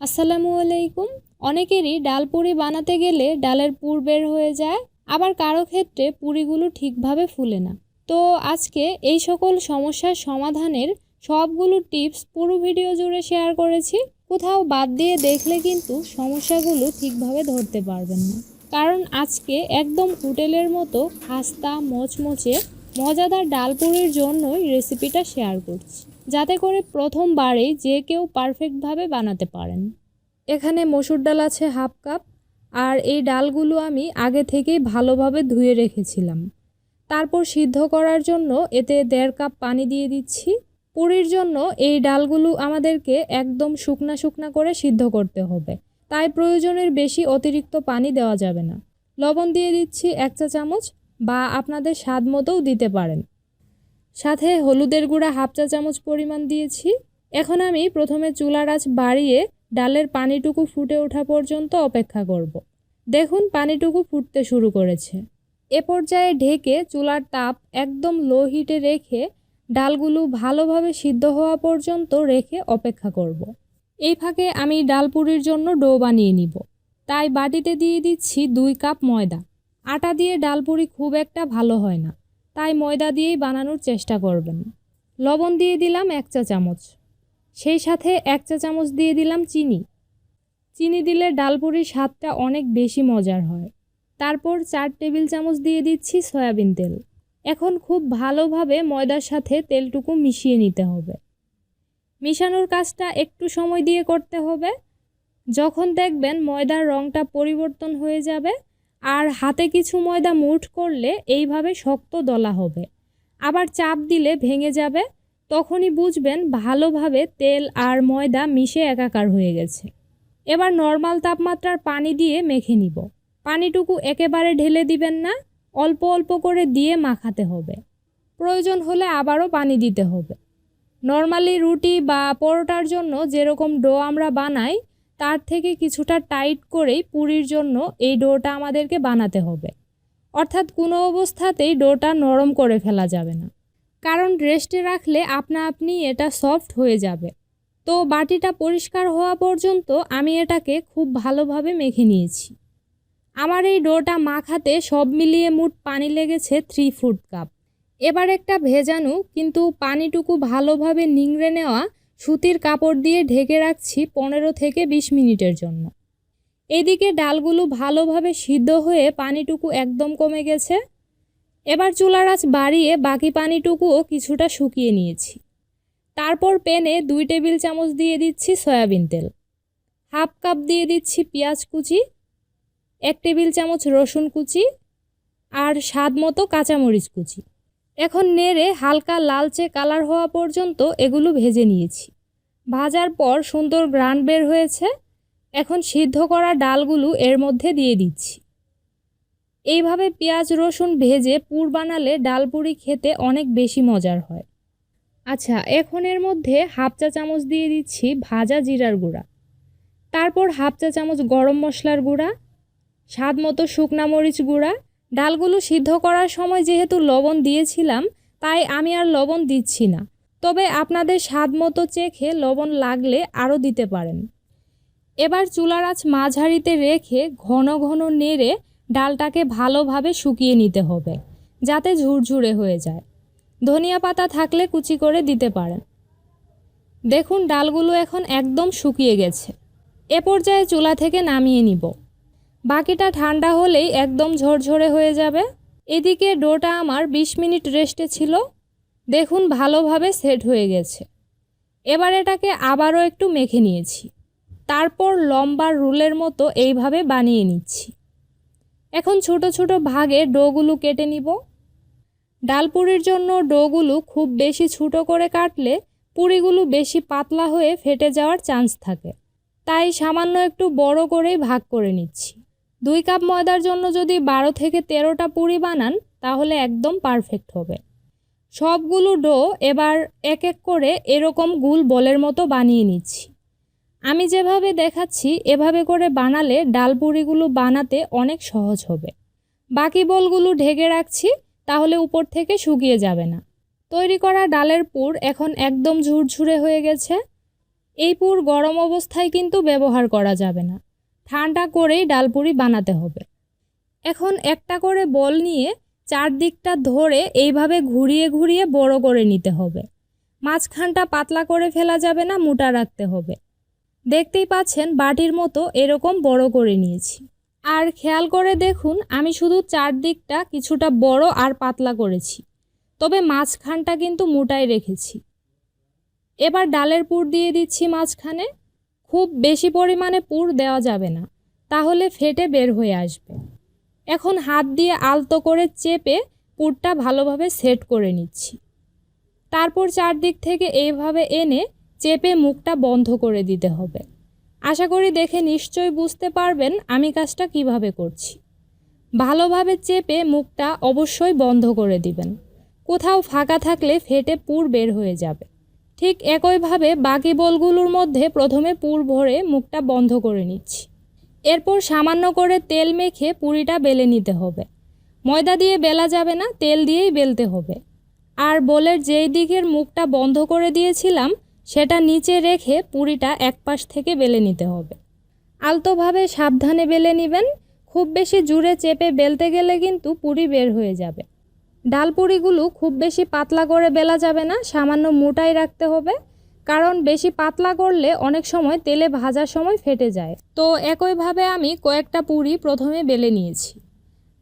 আসসালামু আলাইকুম। অনেকেরই ডাল পুরি বানাতে গেলে ডালের পুর বের হয়ে যায়, আবার কারো ক্ষেত্রে পুরিগুলো ঠিকভাবে ফুলে না। তো আজকে এই সকল সমস্যার সমাধানের সবগুলো টিপস পুরো ভিডিও জুড়ে শেয়ার করেছি। কোথাও বাদ দিয়ে দেখলে কিন্তু সমস্যাগুলো ঠিকভাবে ধরতে পারবেন না, কারণ আজকে একদম হোটেলের মতো খাস্তা মচমচে মজাদার ডাল পুরির জন্যই রেসিপিটা শেয়ার করছি, যাতে করে প্রথমবারেই যে কেউ পারফেক্টভাবে বানাতে পারেন। এখানে মসুর ডাল আছে হাফ কাপ, আর এই ডালগুলো আমি আগে থেকেই ভালোভাবে ধুয়ে রেখেছিলাম। তারপর সিদ্ধ করার জন্য এতে 1.5 কাপ পানি দিয়ে দিচ্ছি। পুরির জন্য এই ডালগুলো আমাদেরকে একদম শুকনা শুকনা করে সিদ্ধ করতে হবে, তাই প্রয়োজনের বেশি অতিরিক্ত পানি দেওয়া যাবে না। লবণ দিয়ে দিচ্ছি 1 চা চামচ, বা আপনাদের স্বাদ মতোও দিতে পারেন। সাথে হলুদের গুঁড়া হাফ চা চামচ পরিমাণ দিয়েছি। এখন আমি প্রথমে চুলার আঁচ বাড়িয়ে ডালের পানিটুকু ফুটে ওঠা পর্যন্ত অপেক্ষা করব। দেখুন পানিটুকু ফুটতে শুরু করেছে। এ পর্যায়ে ঢেকে চুলার তাপ একদম লো হিটে রেখে ডালগুলো ভালোভাবে সিদ্ধ হওয়া পর্যন্ত রেখে অপেক্ষা করব। এই ফাঁকে আমি ডাল পুরির জন্য ডো বানিয়ে নিব, তাই বাটিতে দিয়ে দিচ্ছি 2 কাপ ময়দা। আটা দিয়ে ডাল পুরি খুব একটা ভালো হয় না, তাই ময়দা দিয়েই বানানোর চেষ্টা করবেন। লবণ দিয়ে দিলাম 1 চা চামচ, সেই সাথে 1 চা চামচ দিয়ে দিলাম চিনি। চিনি দিলে ডালপুরির স্বাদটা অনেক বেশি মজার হয়। তারপর 4 টেবিল চামচ দিয়ে দিচ্ছি সয়াবিন তেল। এখন খুব ভালোভাবে ময়দার সাথে তেলটুকু মিশিয়ে নিতে হবে। মিশানোর কাজটা একটু সময় দিয়ে করতে হবে। যখন দেখবেন ময়দার রঙটা পরিবর্তন হয়ে যাবে আর হাতে কিছু ময়দা মুঠ করলে এইভাবে শক্ত দলা হবে, আবার চাপ দিলে ভেঙে যাবে, তখনই বুঝবেন ভালোভাবে তেল আর ময়দা মিশে একাকার হয়ে গেছে। এবার নর্মাল তাপমাত্রার পানি দিয়ে মেখে নিব। পানিটুকু একেবারে ঢেলে দিবেন না, অল্প অল্প করে দিয়ে মাখাতে হবে। প্রয়োজন হলে আবারও পানি দিতে হবে। নর্মালি রুটি বা পরোটার জন্য যেরকম ডো আমরা বানাই, তার থেকে কিছুটা টাইট করেই পুরির জন্য এই ডোটা আমাদেরকে বানাতে হবে। অর্থাৎ কোনো অবস্থাতেই ডোটা নরম করে ফেলা যাবে না, কারণ রেস্টে রাখলে আপনা আপনি এটা সফট হয়ে যাবে। তো বাটিটা পরিষ্কার হওয়া পর্যন্ত আমি এটাকে খুব ভালোভাবে মেখে নিয়েছি। আমার এই ডোটা মাখাতে সব মিলিয়ে মোট পানি লেগেছে 3/4 কাপ। এবার একটা ভেজানো কিন্তু পানিটুকু ভালোভাবে নিংড়ে নেওয়া সুতির কাপড় দিয়ে ঢেকে রাখছি 15 থেকে 20 মিনিটের জন্য। এদিকে ডালগুলো ভালোভাবে সিদ্ধ হয়ে পানিটুকু একদম কমে গেছে। এবার চুলার আঁচ বাড়িয়ে বাকি পানিটুকুও কিছুটা শুকিয়ে নিয়েছি। তারপর প্যানে 2 টেবিল চামচ দিয়ে দিচ্ছি সয়াবিন তেল, হাফ কাপ দিয়ে দিচ্ছি পেঁয়াজ কুচি, 1 টেবিল চামচ রসুন কুচি, আর স্বাদ মতো কাঁচামরিচ কুচি। এখন নেড়ে হালকা লালচে কালার হওয়া পর্যন্ত এগুলো ভেজে নিয়েছি। ভাজার পর সুন্দর ঘ্রাণ বের হয়েছে। এখন সিদ্ধ করা ডালগুলো এর মধ্যে দিয়ে দিচ্ছি। এইভাবে পেঁয়াজ রসুন ভেজে পুর বানালে ডাল পুরি খেতে অনেক বেশি মজার হয়। আচ্ছা, এখন এর মধ্যে হাফ চা চামচ দিয়ে দিচ্ছি ভাজা জিরার গুঁড়া, তারপর হাফ চা চামচ গরম মশলার গুঁড়া, স্বাদ মতো শুকনা মরিচ গুঁড়া। ডালগুলো সিদ্ধ করার সময় যেহেতু লবণ দিয়েছিলাম, তাই আমি আর লবণ দিচ্ছি না, তবে আপনাদের স্বাদ মতো চেখে লবণ লাগলে আরও দিতে পারেন। এবার চুলার আঁচ মাঝারিতে রেখে ঘন ঘন নেড়ে ডালটাকে ভালোভাবে শুকিয়ে নিতে হবে, যাতে ঝুরঝুরে হয়ে যায়। ধনিয়া পাতা থাকলে কুচি করে দিতে পারেন। দেখুন ডালগুলো এখন একদম শুকিয়ে গেছে। এ পর্যায়ে চুলা থেকে নামিয়ে নিব। বাকিটা ঠান্ডা হলেই একদম ঝরঝরে হয়ে যাবে। এদিকে ডোটা আমার 20 মিনিট রেস্টে ছিল। দেখুন ভালোভাবে সেট হয়ে গেছে। এবার এটাকে আবারও একটু মেখে নিয়েছি। তারপর লম্বা রুলের মতো এইভাবে বানিয়ে নিচ্ছি। এখন ছোট ছোট ভাগে ডোগুলো কেটে নিব। ডাল পুরির জন্য ডোগুলো খুব বেশি ছোট করে কাটলে পুরিগুলো বেশি পাতলা হয়ে ফেটে যাওয়ার চান্স থাকে, তাই সামান্য একটু বড় করেই ভাগ করে নিচ্ছি। 2 কাপ ময়দার জন্য যদি 12 থেকে 13টা পুরি বানান, তাহলে একদম পারফেক্ট হবে। সবগুলো ডো এবার এক এক করে এরকম গোল বলের মতো বানিয়ে নিচ্ছি। আমি যেভাবে দেখাচ্ছি এভাবে করে বানালে ডাল পুরিগুলো বানাতে অনেক সহজ হবে। বাকি বলগুলো ঢেকে রাখছি, তাহলে উপর থেকে শুকিয়ে যাবে না। তৈরি করা ডালের পুর এখন একদম ঝুরঝুরে হয়ে গেছে। এই পুর গরম অবস্থায় কিন্তু ব্যবহার করা যাবে না, ঠান্ডা করেই ডালপুরি বানাতে হবে। এখন একটা করে বল নিয়ে চারদিকটা ধরে এইভাবে ঘুরিয়ে ঘুরিয়ে বড় করে নিতে হবে। মাঝখানটা পাতলা করে ফেলা যাবে না, মোটা রাখতে হবে। দেখতেই পাচ্ছেন বাটির মতো এরকম বড় করে নিয়েছি। আর খেয়াল করে দেখুন, আমি শুধু চারদিকটা কিছুটা বড় আর পাতলা করেছি, তবে মাঝখানটা কিন্তু মোটাই রেখেছি। এবার ডালের পুর দিয়ে দিচ্ছি মাঝখানে। খুব বেশি পরিমাণে পুর দেওয়া যাবে না, তাহলে ফেটে বের হয়ে আসবে। এখন হাত দিয়ে আলতো করে চেপে পুরটা ভালোভাবে সেট করে নিচ্ছি। তারপর চারদিক থেকে এইভাবে এনে চেপে মুখটা বন্ধ করে দিতে হবে। আশা করি দেখে নিশ্চয়ই বুঝতে পারবেন আমি কাজটা কিভাবে করছি। ভালোভাবে চেপে মুখটা অবশ্যই বন্ধ করে দিবেন। কোথাও ফাঁকা থাকলে ফেটে পুর বের হয়ে যাবে। ঠিক একইভাবে বাকি বলগুলোর মধ্যে প্রথমে পুর ভরে মুখটা বন্ধ করে নিচ্ছি। এরপর সামান্য করে তেল মেখে পুরিটা বেলে নিতে হবে। ময়দা দিয়ে বেলা যাবে না, তেল দিয়েই বেলতে হবে। আর বলের যেই দিকের মুখটা বন্ধ করে দিয়েছিলাম সেটা নিচে রেখে পুরিটা এক পাশ থেকে বেলে নিতে হবে। আলতোভাবে সাবধানে বেলে নেবেন। খুব বেশি জোরে চেপে বেলতে গেলে কিন্তু পুরি বের হয়ে যাবে। ডাল পুরিগুলো খুব বেশি পাতলা করে বেলা যাবে না, সামান্য মোটাই রাখতে হবে, কারণ বেশি পাতলা করলে অনেক সময় তেলে ভাজার সময় ফেটে যায়। তো একইভাবে আমি কয়েকটা পুরি প্রথমে বেলে নিয়েছি,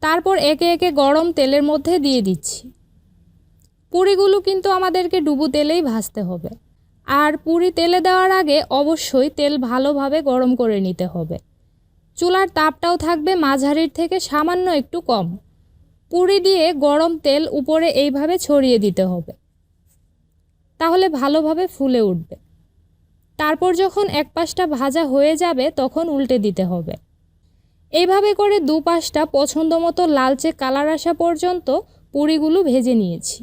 তারপর একে একে গরম তেলের মধ্যে দিয়ে দিচ্ছি। পুরিগুলো কিন্তু আমাদেরকে ডুবো তেলেই ভাজতে হবে। আর পুরি তেলে দেওয়ার আগে অবশ্যই তেল ভালোভাবে গরম করে নিতে হবে। চুলার তাপটাও থাকবে মাঝারির থেকে সামান্য একটু কম। পুরি দিয়ে গরম তেল উপরে এইভাবে ছড়িয়ে দিতে হবে, তাহলে ভালোভাবে ফুলে উঠবে। তারপর যখন এক পাশটা ভাজা হয়ে যাবে তখন উল্টে দিতে হবে। এইভাবে করে দুপাশটা পছন্দ মতো লালচে কালার আসা পর্যন্ত পুরিগুলো ভেজে নিয়েছি।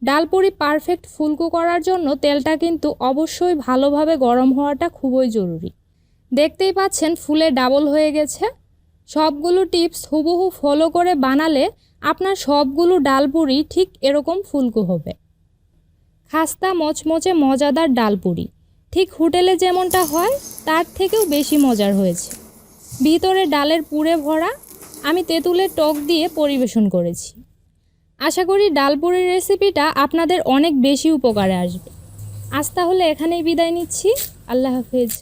ডালপুরি পারফেক্ট ফুলকো করার জন্য তেলটা কিন্তু অবশ্যই ভালোভাবে গরম হওয়াটা খুবই জরুরি। দেখতেই পাচ্ছেন ফুলে ডাবল হয়ে গেছে। সবগুলো টিপস হুবহু ফলো করে বানালে আপনার সবগুলো ডালপুরি ঠিক এরকম ফুলকো হবে। খাস্তা মচমচে মজাদার ডালপুরি ঠিক হোটেলে যেমনটা হয় তার থেকেও বেশি মজার হয়েছে। ভিতরে ডালের পুরে ভরা। আমি তেঁতুলের টক দিয়ে পরিবেশন করেছি। আশা করি ডালপুরির রেসিপিটা আপনাদের অনেক বেশি উপকারে আসবে। আজ তাহলে এখানেই বিদায় নিচ্ছি। আল্লাহ হাফেজ।